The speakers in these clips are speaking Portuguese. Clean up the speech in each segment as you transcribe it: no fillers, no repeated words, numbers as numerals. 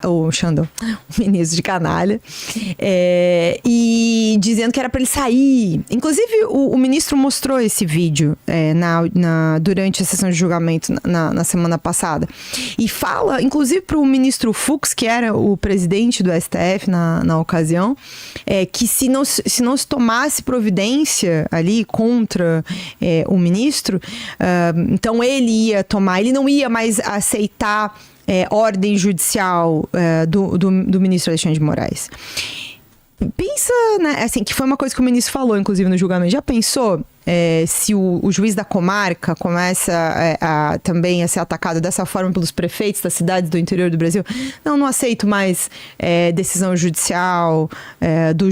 o Xandão, o ministro de canalha, e dizendo que era para ele sair. Inclusive, o ministro mostrou esse vídeo durante a sessão de julgamento na semana passada. E fala, inclusive, para o ministro Fux, que era o presidente do STF na ocasião, que se não se tomasse providência ali contra o ministro, então ele não ia mais aceitar ordem judicial do ministro Alexandre de Moraes. Pensa, né, assim, que foi uma coisa que o ministro falou, inclusive, no julgamento. Já pensou se o juiz da comarca começa também a ser atacado dessa forma pelos prefeitos das cidades do interior do Brasil? Não aceito mais decisão judicial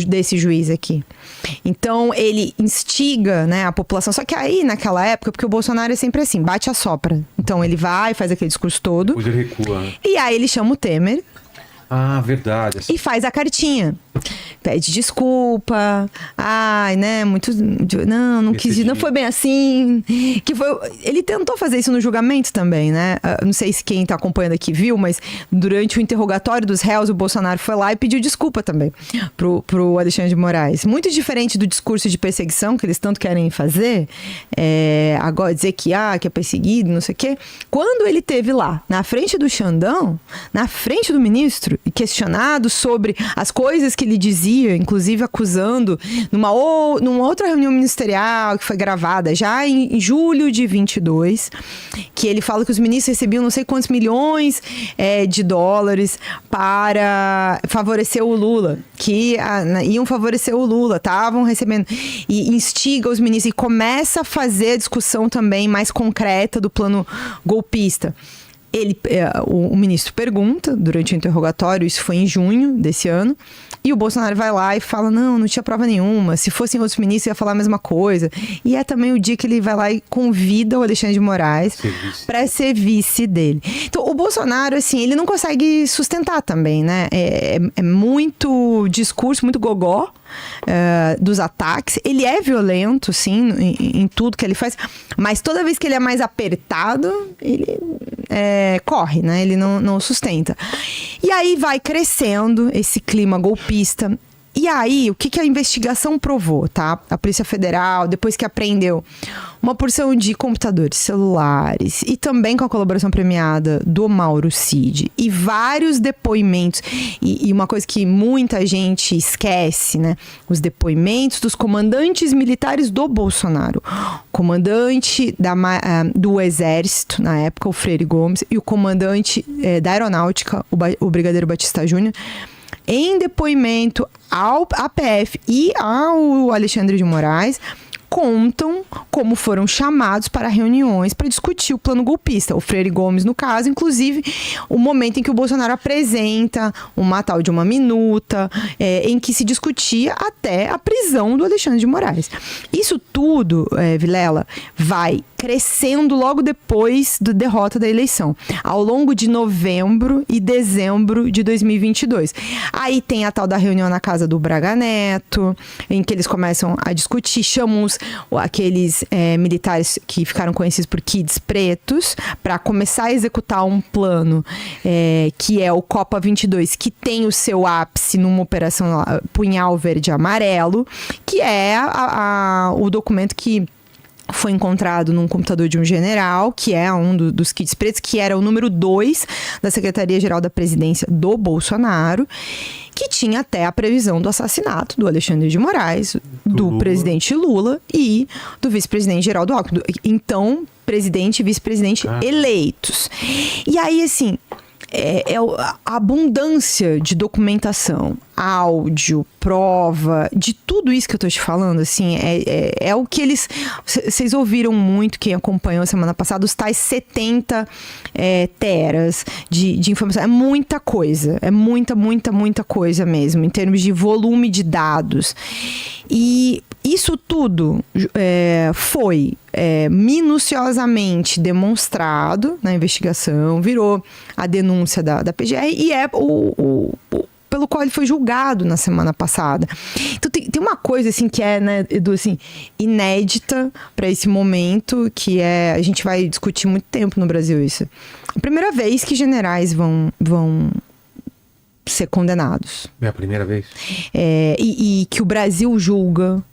desse juiz aqui. Então, ele instiga, né, a população. Só que aí, naquela época, porque o Bolsonaro é sempre assim, bate a sopra. Então, ele vai, faz aquele discurso todo. Depois ele recua, né? E aí, ele chama o Temer. Ah, verdade. E faz a cartinha. Pede desculpa. Ai, né? Não quis. Não foi bem assim. Ele tentou fazer isso no julgamento também, né? Não sei se quem tá acompanhando aqui viu, mas durante o interrogatório dos réus, o Bolsonaro foi lá e pediu desculpa também pro Alexandre de Moraes. Muito diferente do discurso de perseguição que eles tanto querem fazer. Agora dizer que é perseguido, não sei o quê. Quando ele teve lá, na frente do Xandão, na frente do ministro, e questionado sobre as coisas que ele dizia, inclusive acusando numa outra reunião ministerial que foi gravada já em julho de 22, que ele fala que os ministros recebiam não sei quantos milhões de dólares para favorecer o Lula, que iam favorecer o Lula, estavam recebendo, e instiga os ministros e começa a fazer a discussão também mais concreta do plano golpista. O ministro pergunta durante o interrogatório, isso foi em junho desse ano, e o Bolsonaro vai lá e fala, não tinha prova nenhuma, se fossem outros ministros ia falar a mesma coisa. E é também o dia que ele vai lá e convida o Alexandre de Moraes para ser vice dele. Então, o Bolsonaro, assim, ele não consegue sustentar também, né? É muito discurso, muito gogó dos ataques. Ele é violento, sim, em tudo que ele faz, mas toda vez que ele é mais apertado, ele corre, né? Ele não sustenta. E aí vai crescendo esse clima golpista. E aí, o que a investigação provou, tá? A Polícia Federal, depois que apreendeu uma porção de computadores celulares e também com a colaboração premiada do Mauro Cid e vários depoimentos, e uma coisa que muita gente esquece, né? Os depoimentos dos comandantes militares do Bolsonaro. O comandante do Exército, na época, o Freire Gomes, e o comandante da Aeronáutica, o Brigadeiro Batista Júnior, em depoimento ao APF e ao Alexandre de Moraes, contam como foram chamados para reuniões para discutir o plano golpista. O Freire Gomes, no caso, inclusive, o momento em que o Bolsonaro apresenta uma tal de uma minuta, em que se discutia até a prisão do Alexandre de Moraes. Isso tudo, Vilela, vai crescendo logo depois da derrota da eleição, ao longo de novembro e dezembro de 2022. Aí tem a tal da reunião na casa do Braga Neto, em que eles começam a discutir, chamam aqueles militares que ficaram conhecidos por kids pretos, para começar a executar um plano que é o Copa 22, que tem o seu ápice numa operação Punhal Verde e Amarelo, que é o documento que foi encontrado num computador de um general, que é um dos kits pretos, que era o número 2 da Secretaria-Geral da Presidência do Bolsonaro, que tinha até a previsão do assassinato do Alexandre de Moraes, do presidente Lula e do vice-presidente Geraldo Alckmin. Então, presidente e vice-presidente eleitos. E aí, assim, a abundância de documentação, áudio, prova, de tudo isso que eu tô te falando, assim, é o que eles... Vocês ouviram muito, quem acompanhou a semana passada, os tais 70 teras de informação. É muita coisa, é muita coisa mesmo, em termos de volume de dados. E isso tudo foi minuciosamente demonstrado na investigação, virou a denúncia da PGR e pelo qual ele foi julgado na semana passada. Então tem uma coisa assim que né, Edu, assim, inédita para esse momento, que a gente vai discutir muito tempo no Brasil isso. A primeira vez que generais vão ser condenados. É a primeira vez? E que o Brasil julga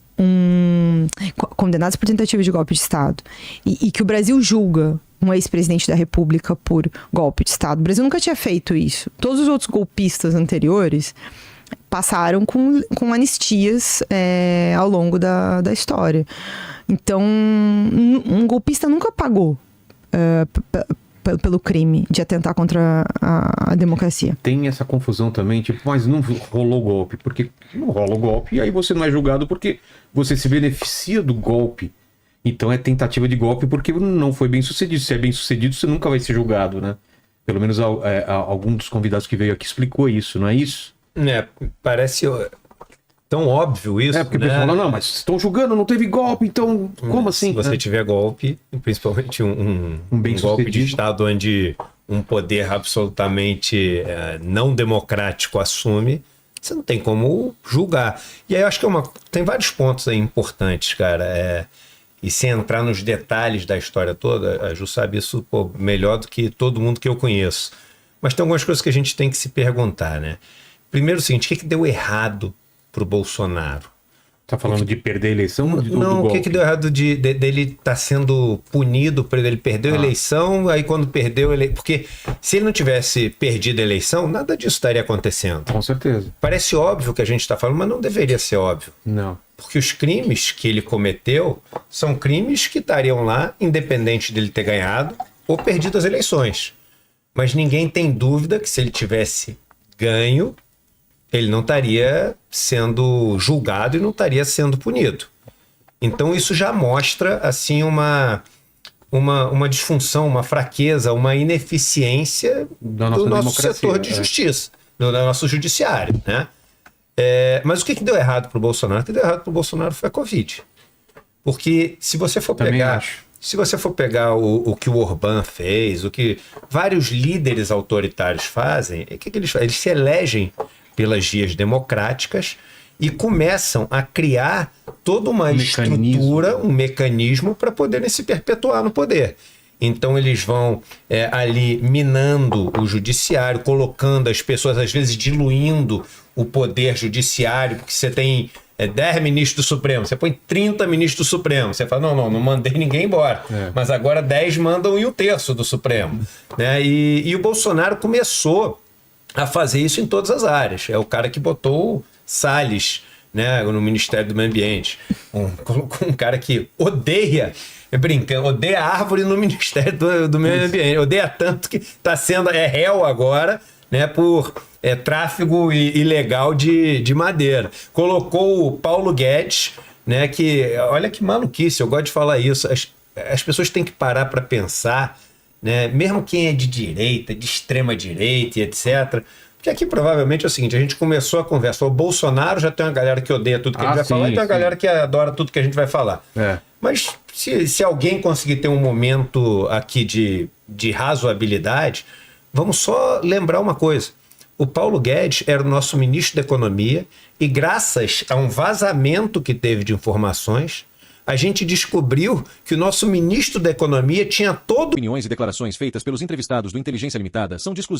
condenados por tentativa de golpe de Estado. E que o Brasil julga um ex-presidente da República por golpe de Estado. O Brasil nunca tinha feito isso. Todos os outros golpistas anteriores passaram com anistias ao longo da história. Então, um golpista nunca pagou pelo crime de atentar contra a democracia. Tem essa confusão também, tipo, mas não rolou golpe, porque não rola o golpe, e aí você não é julgado porque você se beneficia do golpe. Então é tentativa de golpe porque não foi bem sucedido. Se é bem sucedido, você nunca vai ser julgado, né? Pelo menos algum dos convidados que veio aqui explicou isso, não é isso? Parece tão óbvio isso, porque né? o pessoal fala, não, mas estão julgando, não teve golpe, então como assim? Se você tiver golpe, principalmente um golpe de Estado onde um poder absolutamente não democrático assume, você não tem como julgar. E aí eu acho que tem vários pontos aí importantes, cara. E sem entrar nos detalhes da história toda, a Ju sabe isso melhor do que todo mundo que eu conheço. Mas tem algumas coisas que a gente tem que se perguntar, né? Primeiro o seguinte, o que deu errado pro Bolsonaro? Tá falando de perder a eleição? Não, o que deu errado dele estar sendo punido por ele perdeu a eleição, aí quando perdeu a eleição... Porque se ele não tivesse perdido a eleição, nada disso estaria acontecendo. Com certeza. Parece óbvio que a gente está falando, mas não deveria ser óbvio. Não. Porque os crimes que ele cometeu são crimes que estariam lá, independente dele ter ganhado ou perdido as eleições. Mas ninguém tem dúvida que se ele tivesse ganho, ele não estaria sendo julgado e não estaria sendo punido. Então isso já mostra assim uma disfunção, uma fraqueza, uma ineficiência do nosso setor de justiça, do nosso judiciário, né? Mas o que deu errado para o Bolsonaro? O que deu errado para o Bolsonaro foi a Covid. Porque se você for pegar o que o Orbán fez, o que vários líderes autoritários fazem, o que eles fazem? Eles se elegem pelas vias democráticas e começam a criar toda uma estrutura, um mecanismo para poderem se perpetuar no poder. Então eles vão ali minando o judiciário, colocando as pessoas, às vezes diluindo o poder judiciário, porque você tem 10 ministros do Supremo, você põe 30 ministros do Supremo, você fala, não mandei ninguém embora, mas agora 10 mandam e 1/3 do Supremo. Né? E o Bolsonaro começou a fazer isso em todas as áreas. É o cara que botou Salles, né, no Ministério do Meio Ambiente. Colocou um cara que odeia a árvore no Ministério do Meio Ambiente. Odeia tanto que está sendo réu agora, né, por tráfego ilegal de madeira. Colocou o Paulo Guedes, né, que, olha que maluquice, eu gosto de falar isso. As pessoas têm que parar para pensar, né, mesmo quem é de direita, de extrema direita e etc. Porque aqui provavelmente é o seguinte, a gente começou a conversa, o Bolsonaro já tem uma galera que odeia tudo que a gente vai falar, e tem uma galera que adora tudo que a gente vai falar. Mas se alguém conseguir ter um momento aqui de razoabilidade, vamos só lembrar uma coisa. O Paulo Guedes era o nosso ministro da Economia e graças a um vazamento que teve de informações, a gente descobriu que o nosso ministro da Economia tinha todo... Opiniões e declarações feitas pelos entrevistados do Inteligência Limitada são de exclusiva